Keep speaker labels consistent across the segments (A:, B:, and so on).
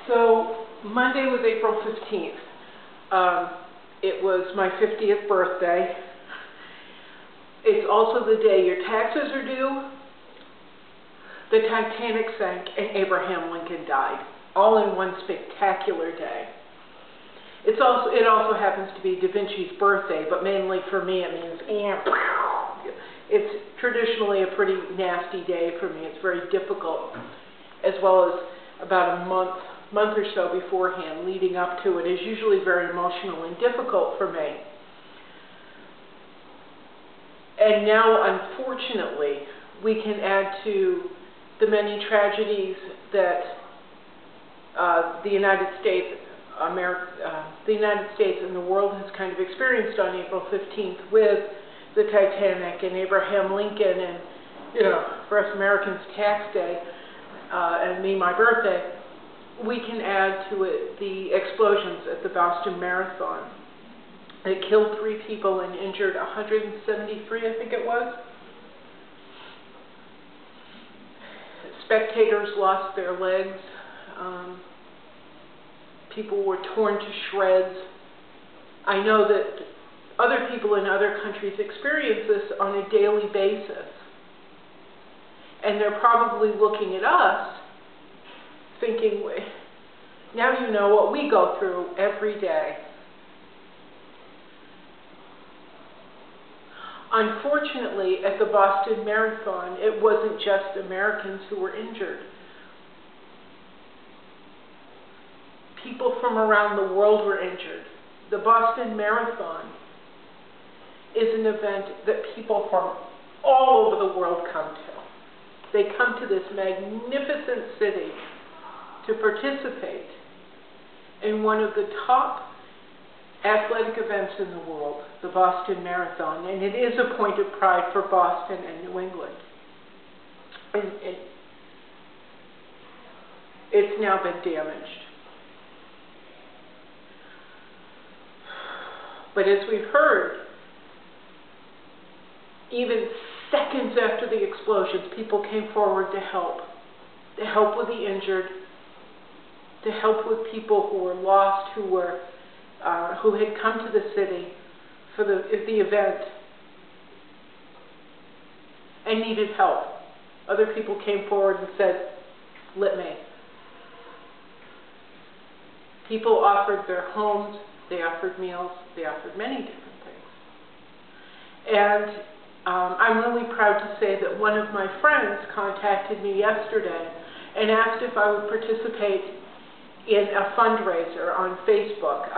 A: So Monday was April 15th. It was my 50th birthday. It's also the day your taxes are due, the Titanic sank, and Abraham Lincoln died, all in one spectacular day. It also happens to be Da Vinci's birthday, but mainly for me it means it's traditionally a pretty nasty day for me. It's very difficult, as well as about a month or so beforehand leading up to it is usually very emotional and difficult for me. And now, unfortunately, we can add to the many tragedies that the United States and the world has kind of experienced on April 15th with the Titanic and Abraham Lincoln and, for us Americans, Tax Day, and me, my birthday. We can add to it the explosions at the Boston Marathon. It killed 3 people and injured 173, I think it was. Spectators lost their legs. People were torn to shreds. I know that other people in other countries experience this on a daily basis. And they're probably looking at us thinking, now you know what we go through every day. Unfortunately, at the Boston Marathon, it wasn't just Americans who were injured. People from around the world were injured. The Boston Marathon is an event that people from all over the world come to. They come to this magnificent city to participate in one of the top athletic events in the world, the Boston Marathon, and it is a point of pride for Boston and New England. And it's now been damaged. But as we've heard, even seconds after the explosions, people came forward to help with the injured, to help with people who were lost, who had come to the city for the event and needed help. Other people came forward and said, "Let me." People offered their homes, they offered meals, they offered many different things. And I'm really proud to say that one of my friends contacted me yesterday and asked if I would participate in a fundraiser on Facebook.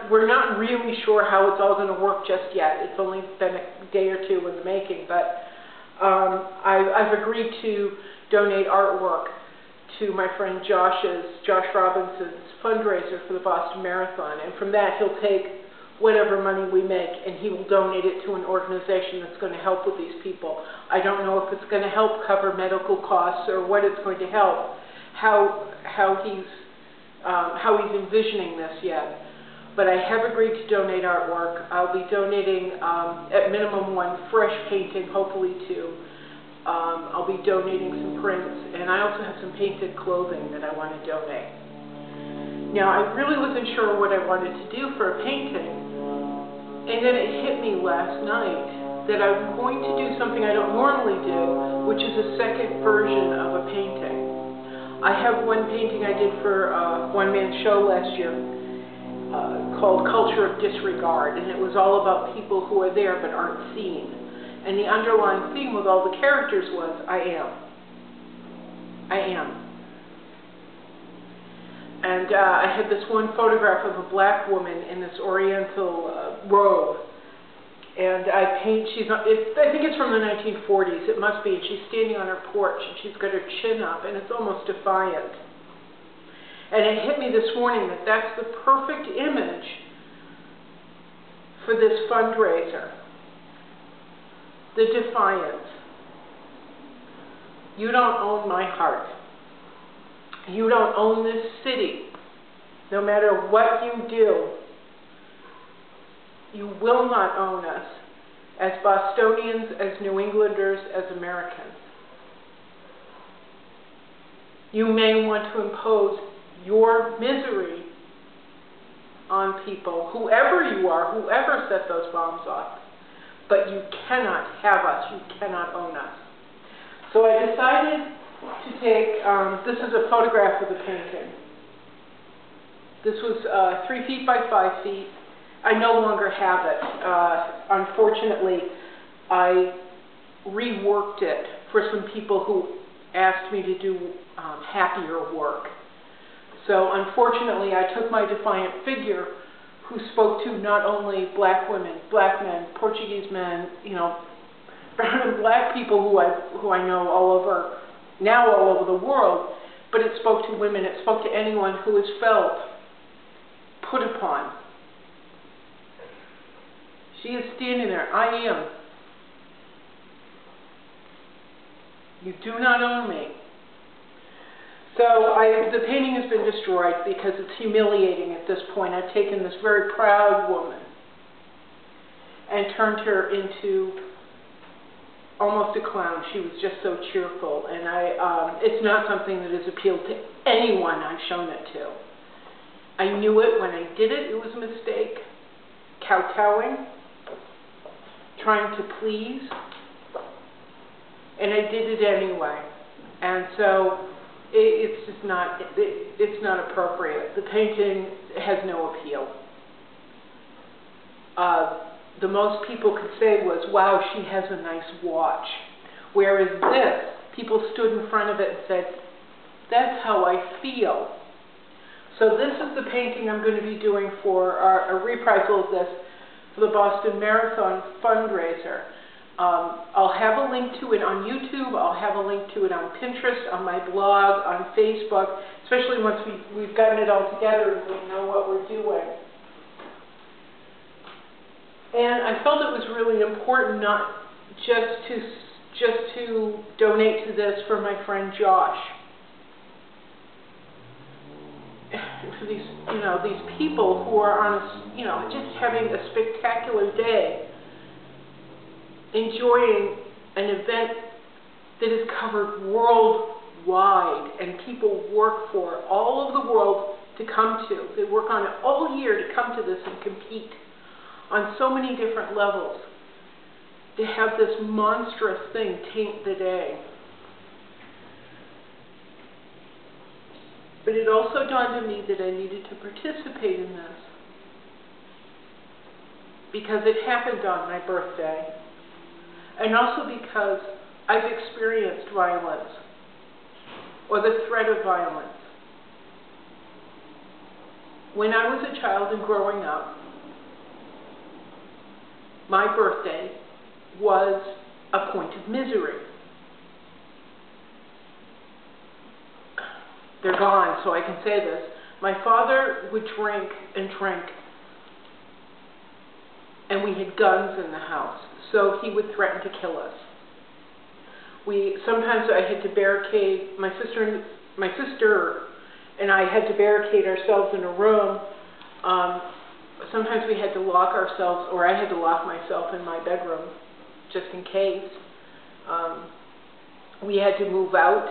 A: We're not really sure how it's all going to work just yet. It's only been a day or two in the making, but I've agreed to donate artwork to my friend Josh Robinson's fundraiser for the Boston Marathon, and from that he'll take whatever money we make and he will donate it to an organization that's going to help with these people. I don't know if it's going to help cover medical costs or what it's going to help, how he's envisioning this yet. But I have agreed to donate artwork. I'll be donating at minimum 1 fresh painting, hopefully 2. I'll be donating some prints, and I also have some painted clothing that I want to donate. Now, I really wasn't sure what I wanted to do for a painting, and then it hit me last night that I'm going to do something I don't normally do, which is a second version of a painting. I have one painting I did for a one-man show last year called Culture of Disregard, and it was all about people who are there but aren't seen. And the underlying theme with all the characters was, I am. I am. And I had this one photograph of a black woman in this oriental robe. And I think it's from the 1940s, it must be, and she's standing on her porch, and she's got her chin up, and it's almost defiant. And it hit me this morning that that's the perfect image for this fundraiser. The defiance. You don't own my heart. You don't own this city. No matter what you do, you will not own us as Bostonians, as New Englanders, as Americans. You may want to impose your misery on people, whoever you are, whoever set those bombs off. But you cannot have us. You cannot own us. So I decided to take, this is a photograph of the painting. This was 3 feet by 5 feet. I no longer have it. Unfortunately, I reworked it for some people who asked me to do happier work. So unfortunately, I took my defiant figure, who spoke to not only black women, black men, Portuguese men, you know, brown and black people who I know all over the world, but it spoke to women. It spoke to anyone who has felt put upon. She is standing there. I am. You do not own me. So the painting has been destroyed because it's humiliating at this point. I've taken this very proud woman and turned her into almost a clown. She was just so cheerful, and it's not something that has appealed to anyone I've shown it to. I knew it when I did it. It was a mistake. Kowtowing, trying to please, and I did it anyway. And so it's just not, it's not appropriate. The painting has no appeal. The most people could say was, wow, she has a nice watch. Whereas this, people stood in front of it and said, that's how I feel. So this is the painting I'm going to be doing for a reprisal of this for the Boston Marathon fundraiser. I'll have a link to it on YouTube. I'll have a link to it on Pinterest, on my blog, on Facebook, especially once we've gotten it all together and we know what we're doing. And I felt it was really important not just to donate to this for my friend Josh. For these, you know, these people who are on a, you know, just having a spectacular day, enjoying an event that is covered worldwide and people work for all over the world to come to. They work on it all year to come to this and compete on so many different levels. To have this monstrous thing taint the day. But it also dawned on me that I needed to participate in this because it happened on my birthday, and also because I've experienced violence or the threat of violence. When I was a child and growing up, my birthday was a point of misery. They're gone, so I can say this. My father would drink and drink, and we had guns in the house, so he would threaten to kill us. Sometimes I had to barricade, my sister and I had to barricade ourselves in a room. Sometimes we had to lock ourselves, or I had to lock myself in my bedroom, just in case. We had to move out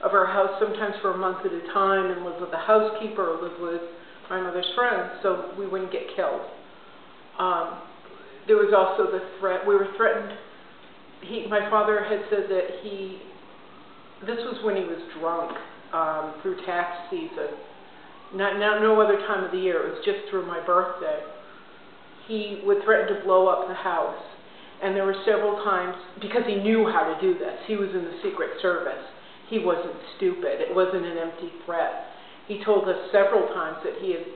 A: of our house sometimes for a month at a time and live with a housekeeper or live with my mother's friends so we wouldn't get killed. There was also the threat, we were threatened. My father had said that this was when he was drunk through tax season. No other time of the year, it was just through my birthday. He would threaten to blow up the house. And there were several times, because he knew how to do this, he was in the Secret Service. He wasn't stupid. It wasn't an empty threat. He told us several times that he had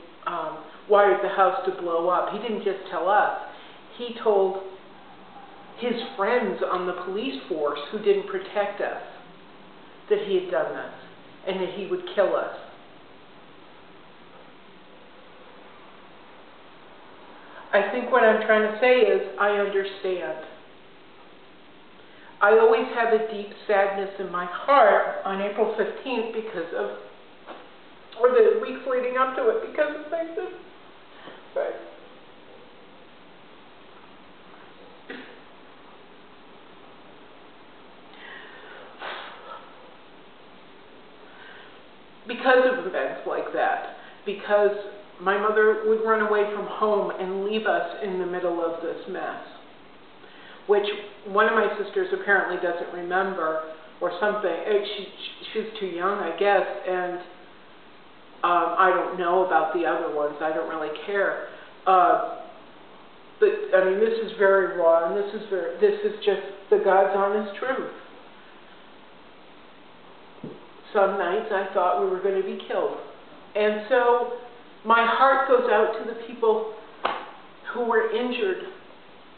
A: wired the house to blow up. He didn't just tell us. He told his friends on the police force who didn't protect us that he had done this and that he would kill us. I think what I'm trying to say is I understand. I always have a deep sadness in my heart on April 15th because of, or the weeks leading up to it because of things that, but because of events like that, because my mother would run away from home and leave us in the middle of this mess, which one of my sisters apparently doesn't remember or something. She was too young, I guess, and I don't know about the other ones. I don't really care. But I mean, this is very raw, and this is just the God's honest truth. Some nights I thought we were going to be killed. And so my heart goes out to the people who were injured,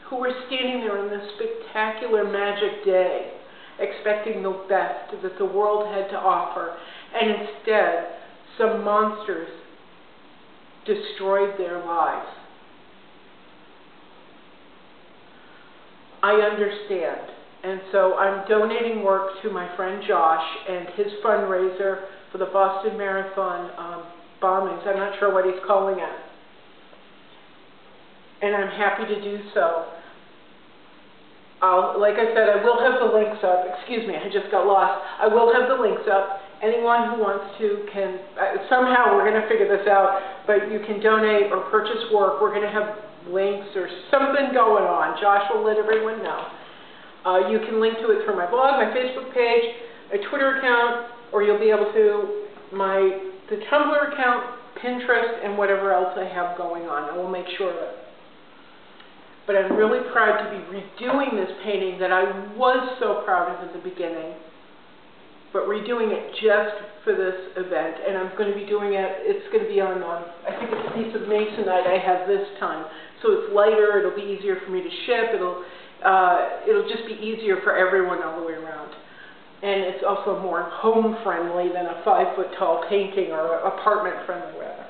A: who were standing there on this spectacular magic day, expecting the best that the world had to offer, and instead some monsters destroyed their lives. I understand. And so I'm donating work to my friend Josh and his fundraiser for the Boston Marathon bombings. I'm not sure what he's calling it. And I'm happy to do so. Like I said, I will have the links up. Excuse me, I just got lost. I will have the links up. Anyone who wants to can, somehow we're going to figure this out, but you can donate or purchase work. We're going to have links or something going on. Josh will let everyone know. You can link to it through my blog, my Facebook page, a Twitter account, or you'll be able to the Tumblr account, Pinterest, and whatever else I have going on. I will make sure of it. But I'm really proud to be redoing this painting that I was so proud of at the beginning, but redoing it just for this event. And I'm going to be doing it, it's going to be on, I think it's a piece of masonite I have this time. So it's lighter, it'll be easier for me to ship, it'll just be easier for everyone all the way around. And it's also more home-friendly than a 5-foot-tall painting, or apartment-friendly, rather.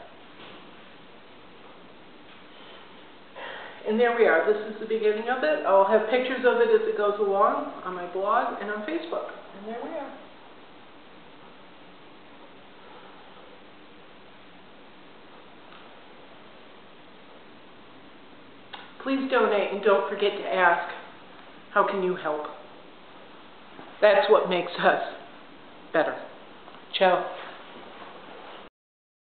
A: And there we are. This is the beginning of it. I'll have pictures of it as it goes along on my blog and on Facebook. And there we are. Please donate, and don't forget to ask, how can you help? That's what makes us better. Ciao.